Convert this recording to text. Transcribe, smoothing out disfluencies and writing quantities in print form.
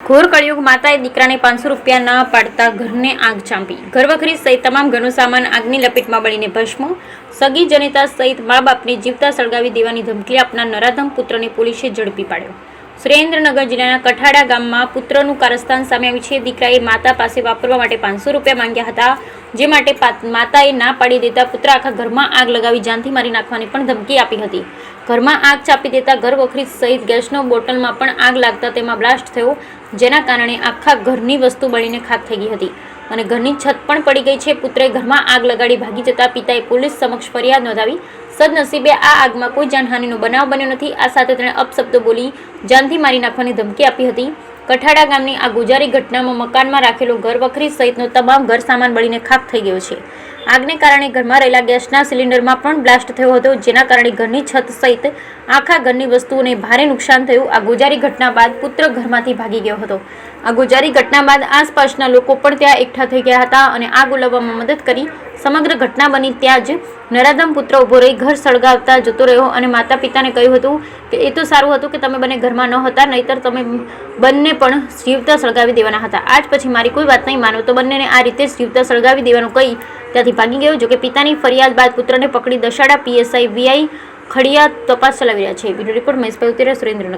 ઘોર કળિયુગ માતાએ દીકરાને 500 રૂપિયા ના પાડતા ઘરને આગ ચાંપી। ઘરવખરી સહિત તમામ ઘરનો સામાન આગની લપેટમાં બળીને ભસ્મ। સગી જનિતા સહિત મા બાપને જીવતા સળગાવી દેવાની ધમકી આપનાર નરાધમ પુત્રને પોલીસે ઝડપી પાડ્યો। સુરેન્દ્રનગર જિલ્લાના કઠાડા ગામમાં પુત્રનું કારસ્તાન સામે આવ્યું છે। દીકરાએ માતા પાસે વાપરવા માટે 500 રૂપિયા માંગ્યા હતા, જે માટે માતાએ ના પાડી દેતા પુત્ર આખા ઘરમાં આગ લગાવી જાનથી મારી નાખવાની પણ ધમકી આપી હતી। ઘરમાં આગ ચાપી દેતા ઘરવખરી સહિત ગેસનો બોટલમાં પણ આગ લાગતા તેમાં બ્લાસ્ટ થયો, જેના કારણે આખા ઘરની વસ્તુ બળીને ખાક થઈ ગઈ હતી અને ઘરની છત પણ પડી ગઈ છે। પુત્રએ ઘરમાં આગ લગાડી ભાગી જતા પિતાએ પોલીસ સમક્ષ ફરિયાદ નોંધાવી। સદનસીબે આ આગમાં કોઈ જાનહાનિનો બનાવ બન્યો નથી। આ સાથે તેણે અપશબ્દો બોલી જાનથી મારી નાખવાની ધમકી આપી હતી। કઠાડા ગામની આ ગુજારી ઘટનામાં મકાનમાં રાખેલો ઘરવખરી સહિતનો તમામ ઘર સામાન બળીને ખાક થઈ ગયો છે। આગને કારણે ઘરમાં રહેલા ગેસના સિલિન્ડરમાં પણ બ્લાસ્ટ થયો હતો, જેના કારણે ઘરની છત સહિત આખા ઘરની વસ્તુઓને ભારે નુકસાન થયું। આ ગુજારી ઘટના બાદ પુત્ર ઘરમાંથી ભાગી ગયો હતો। આ ગુજારી ઘટના બાદ આસપાસના લોકો પણ ત્યાં એકઠા થઈ ગયા હતા અને આગ ઓલવવામાં મદદ કરી। સમગ્ર ઘટના બની ત્યાં જ નરાધમ પુત્ર ઉભો રહી ઘર સળગાવતા જતો રહ્યો અને માતા પિતાને કહ્યું હતું કે એ તો સારું હતું કે તમે બંને ઘરમાં ન હતા, નહીતર તમે બંને પણ જીવતા સળગાવી દેવાના હતા। આજ પછી મારી કોઈ વાત નહીં માનો તો બંનેને આ રીતે જીવતા સળગાવી દેવાનું કહી ત્યાંથી ભાગી ગયો। જોકે પિતાની ફરિયાદ બાદ પુત્રને પકડી દશાડા પીએસઆઈ વીઆઈ ખડિયા તપાસ ચલાવી રહ્યા છે। બ્યુરો રિપોર્ટ મહેશભાઈ ઉતેરા, સુરેન્દ્રનગર।